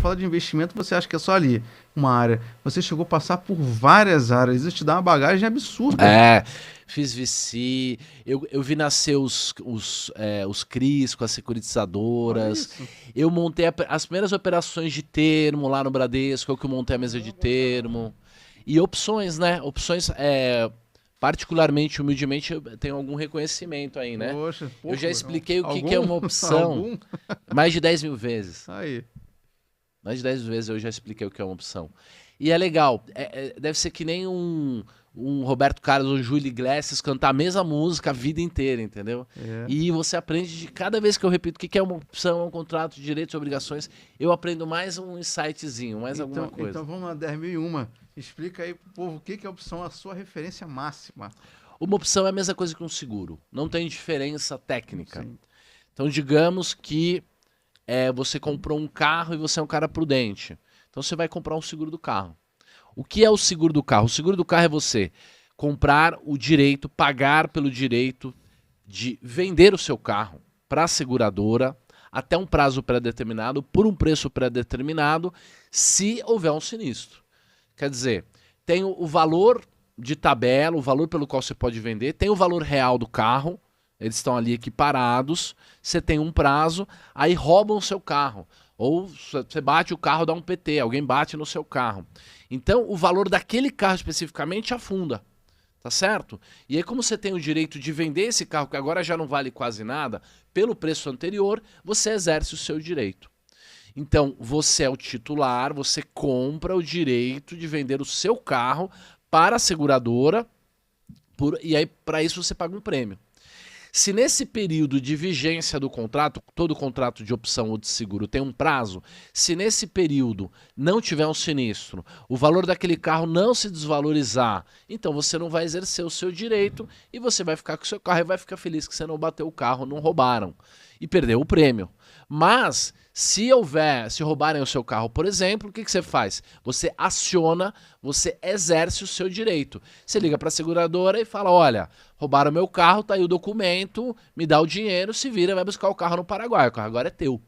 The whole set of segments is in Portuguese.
fala de investimento, você acha que é só ali, uma área. Você chegou a passar por várias áreas, isso te dá uma bagagem absurda. Fiz VC, eu vi nascer os CRIs com as Olha securitizadoras, isso. eu montei as primeiras operações de termo lá no Bradesco, eu que montei a mesa de Caramba, cara. termo. E opções, né? Opções, particularmente, humildemente, eu tenho algum reconhecimento aí, né? Poxa, Eu já pouco. expliquei o que que é Algum? uma opção Algum? mais de 10 mil vezes. Aí. Mais de 10 vezes eu já expliquei o que é uma opção. E é legal, deve ser que nem um Roberto Carlos ou um Júlio Iglesias cantar a mesma música a vida inteira, entendeu? É. E você aprende de cada vez que eu repito o que que é uma opção, é um contrato de direitos e obrigações, eu aprendo mais um insightzinho, mais alguma Então coisa. vamos lá, 10.001. Explica aí pro povo o que que é a opção, a sua referência máxima. Uma opção é a mesma coisa que um seguro, não tem diferença técnica. Sim. Então, digamos que você comprou um carro e você é um cara prudente. Então, você vai comprar um seguro do carro. O que é o seguro do carro? O seguro do carro é você comprar o direito, pagar pelo direito de vender o seu carro para a seguradora até um prazo pré-determinado, por um preço pré-determinado, se houver um sinistro. Quer dizer, tem o valor de tabela, o valor pelo qual você pode vender, tem o valor real do carro, eles estão ali equiparados, você tem um prazo, aí roubam o seu carro. Ou você bate o carro, dá um PT, alguém bate no seu carro. Então, o valor daquele carro especificamente afunda, tá certo? E aí, como você tem o direito de vender esse carro, que agora já não vale quase nada, pelo preço anterior, você exerce o seu direito. Então, você é o titular, você compra o direito de vender o seu carro para a seguradora, e aí, para isso, você paga um prêmio. Se nesse período de vigência do contrato, todo contrato de opção ou de seguro tem um prazo, se nesse período não tiver um sinistro, o valor daquele carro não se desvalorizar, então você não vai exercer o seu direito e você vai ficar com o seu carro e vai ficar feliz que você não bateu o carro, não roubaram e perdeu o prêmio. Mas se roubarem o seu carro, por exemplo, o que você faz? Você aciona, você exerce o seu direito. Você liga para a seguradora e fala, olha, roubaram meu carro, tá aí o documento, me dá o dinheiro, se vira, vai buscar o carro no Paraguai, o carro agora é teu.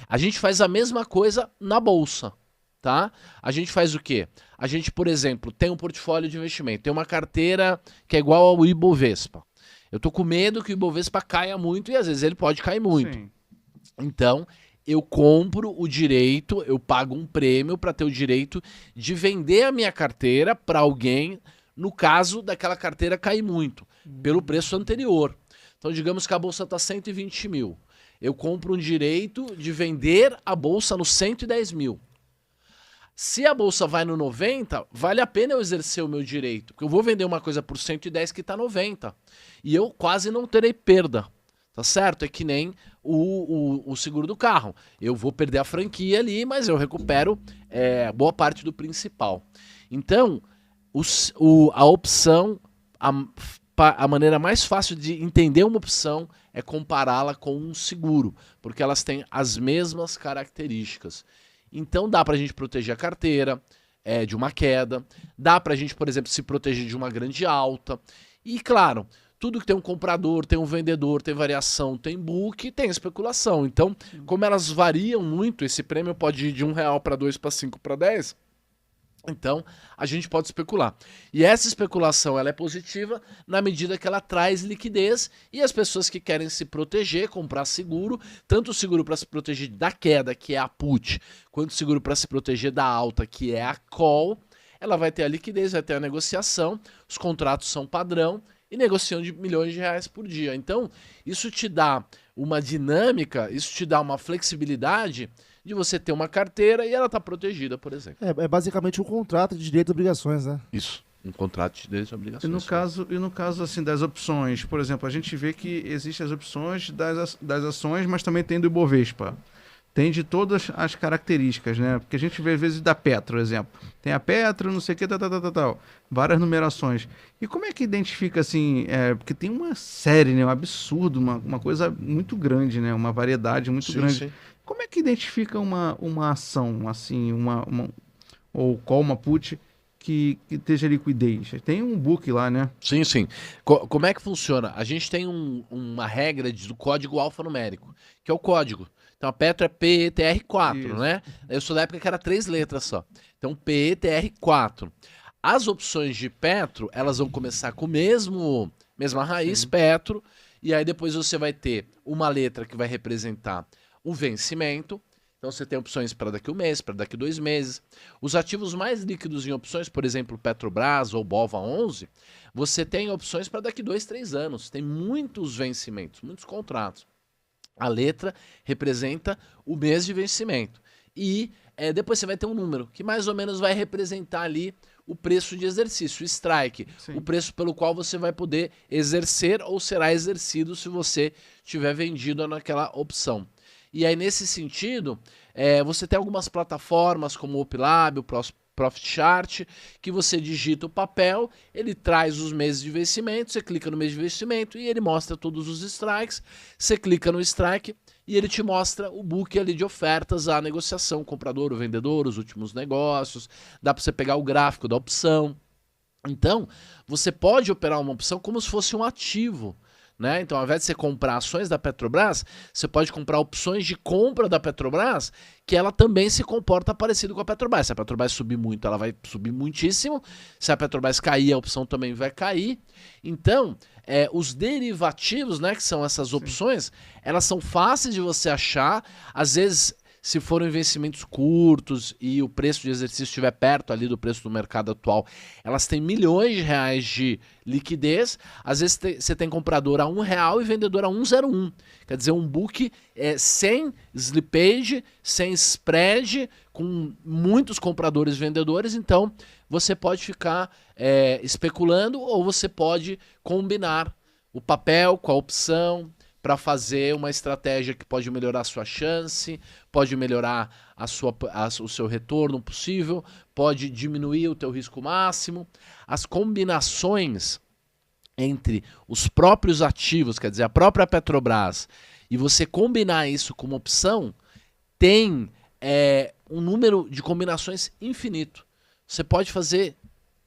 A gente faz a mesma coisa na bolsa, tá? A gente faz o quê? A gente, por exemplo, tem um portfólio de investimento, tem uma carteira que é igual ao Ibovespa. Eu tô com medo que o Ibovespa caia muito e às vezes ele pode cair muito. Sim. Então, eu compro o direito, eu pago um prêmio para ter o direito de vender a minha carteira para alguém, no caso daquela carteira cair muito, pelo preço anterior. Então, digamos que a bolsa está 120 mil. Eu compro um direito de vender a bolsa no 110 mil. Se a bolsa vai no 90, vale a pena eu exercer o meu direito, porque eu vou vender uma coisa por 110 que está 90. E eu quase não terei perda. Tá certo? É que nem o seguro do carro. Eu vou perder a franquia ali, mas eu recupero boa parte do principal. Então, a opção, a maneira mais fácil de entender uma opção é compará-la com um seguro, porque elas têm as mesmas características. Então, dá para a gente proteger a carteira de uma queda, dá para a gente, por exemplo, se proteger de uma grande alta. E, claro, tudo que tem um comprador, tem um vendedor, tem variação, tem book, tem especulação. Então, como elas variam muito, esse prêmio pode ir de R$1 para 2 para 5 para 10. Então, a gente pode especular. E essa especulação ela é positiva na medida que ela traz liquidez e as pessoas que querem se proteger, comprar seguro, tanto o seguro para se proteger da queda, que é a put, quanto o seguro para se proteger da alta, que é a call, ela vai ter a liquidez, vai ter a negociação, os contratos são padrão, e negociam de milhões de reais por dia. Então, isso te dá uma dinâmica, isso te dá uma flexibilidade de você ter uma carteira e ela tá protegida, por exemplo. É basicamente um contrato de direito e obrigações, né? Isso, um contrato de direitos e E obrigações. no caso assim, das opções, por exemplo, a gente vê que existem as opções das ações, mas também tem do Ibovespa. Tem de todas as características, né? Porque a gente vê às vezes da Petro, exemplo. Tem a Petro, não sei o que, tal. Várias numerações. E como é que identifica, assim, porque tem uma série, né? Um absurdo, uma coisa muito grande, né? Uma variedade muito grande. Sim. Como é que identifica uma ação, assim, ou call, uma put, que esteja liquidez? Tem um book lá, né? Sim, sim. Como é que funciona? A gente tem uma regra do código alfanumérico, que é o código. Então a Petro é PETR4, Isso. né? Eu sou da época que era 3 letras só. Então PETR4. As opções de Petro, elas vão começar com mesma raiz, Sim. Petro, e aí depois você vai ter uma letra que vai representar o vencimento. Então você tem opções para daqui 1 mês, para daqui 2 meses. Os ativos mais líquidos em opções, por exemplo, Petrobras ou BOVA11, você tem opções para daqui 2, 3 anos. Tem muitos vencimentos, muitos contratos. A letra representa o mês de vencimento. E depois você vai ter um número que mais ou menos vai representar ali o preço de exercício, o strike, Sim. o preço pelo qual você vai poder exercer ou será exercido se você tiver vendido naquela opção. E aí, nesse sentido, você tem algumas plataformas como o OpLab, o Profit Chart, que você digita o papel, ele traz os meses de vencimento, você clica no mês de vencimento e ele mostra todos os strikes, você clica no strike e ele te mostra o book ali de ofertas, a negociação, o comprador, o vendedor, os últimos negócios, dá para você pegar o gráfico da opção. Então, você pode operar uma opção como se fosse um ativo. Né? Então, ao invés de você comprar ações da Petrobras, você pode comprar opções de compra da Petrobras, que ela também se comporta parecido com a Petrobras. Se a Petrobras subir muito, ela vai subir muitíssimo. Se a Petrobras cair, a opção também vai cair. Então, os derivativos, né, que são essas opções, elas são fáceis de você achar. Às vezes, se forem vencimentos curtos e o preço de exercício estiver perto ali do preço do mercado atual, elas têm milhões de reais de liquidez. Às vezes você tem comprador a R$1 e vendedor a 1,01. Quer dizer, um book sem slippage, sem spread, com muitos compradores e vendedores. Então, você pode ficar especulando ou você pode combinar o papel com a opção para fazer uma estratégia que pode melhorar a sua chance, pode melhorar o seu retorno possível, pode diminuir o teu risco máximo. As combinações entre os próprios ativos, quer dizer, a própria Petrobras, e você combinar isso com uma opção, tem um número de combinações infinito. Você pode fazer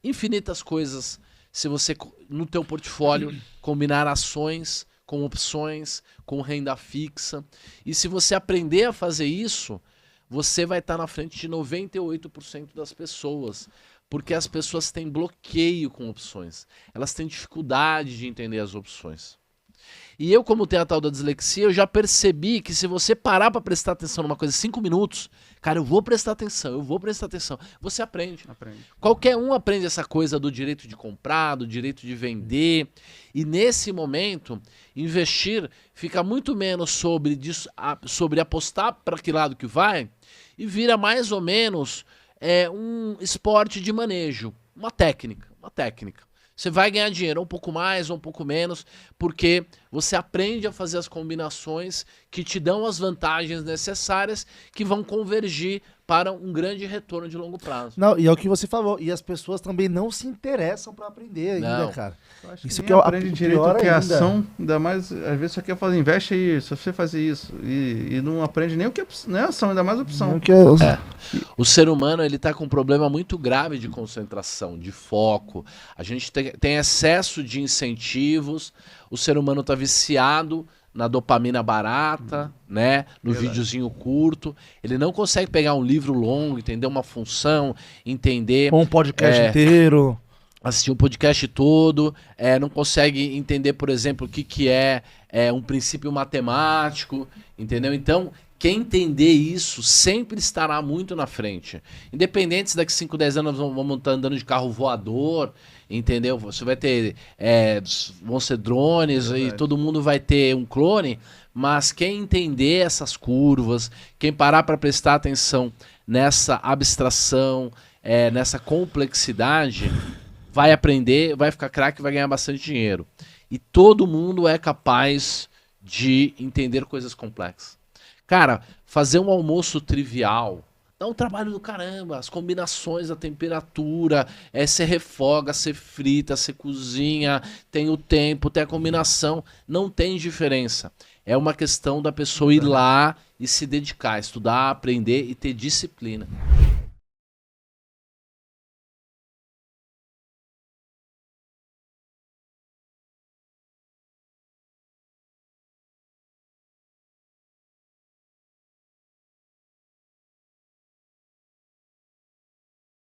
infinitas coisas se você, no teu portfólio, combinar ações com opções, com renda fixa. E se você aprender a fazer isso, você vai estar na frente de 98% das pessoas. Porque as pessoas têm bloqueio com opções. Elas têm dificuldade de entender as opções. E eu, como tenho a tal da dislexia, eu já percebi que se você parar para prestar atenção numa coisa 5 minutos, cara, eu vou prestar atenção, você aprende. Qualquer um aprende essa coisa do direito de comprar, do direito de vender. E nesse momento, investir fica muito menos sobre apostar para que lado que vai e vira mais ou menos um esporte de manejo, uma técnica. Você vai ganhar dinheiro um pouco mais ou um pouco menos, porque você aprende a fazer as combinações que te dão as vantagens necessárias que vão convergir para um grande retorno de longo prazo. Não, e é o que você falou. E as pessoas também não se interessam para aprender ainda, Não. cara. Eu acho Isso que que é o aprende direito pior que é ainda. ação, ainda mais, às vezes só quer fazer, investe aí, só você fazer isso, e não aprende nem o que não é ação, ainda mais opção. Não que é- O ser humano ele está com um problema muito grave de concentração, de foco. A gente tem excesso de incentivos, o ser humano está viciado na dopamina barata, né? No Verdade. videozinho curto. Ele não consegue pegar um livro longo, entender uma função, entender... Com um podcast inteiro. Assistir um podcast todo, não consegue entender, por exemplo, o que é um princípio matemático, entendeu? Então, quem entender isso sempre estará muito na frente. Independente se daqui 5, 10 anos vamos estar andando de carro voador, entendeu? Você vai ter, vão ser drones e todo mundo vai ter um clone, mas quem entender essas curvas, quem parar para prestar atenção nessa abstração, nessa complexidade, vai aprender, vai ficar craque e vai ganhar bastante dinheiro. E todo mundo é capaz de entender coisas complexas. Cara, fazer um almoço trivial dá um trabalho do caramba. As combinações, a temperatura, você refoga, você frita, você cozinha, tem o tempo, tem a combinação. Não tem diferença. É uma questão da pessoa ir lá e se dedicar, estudar, aprender e ter disciplina.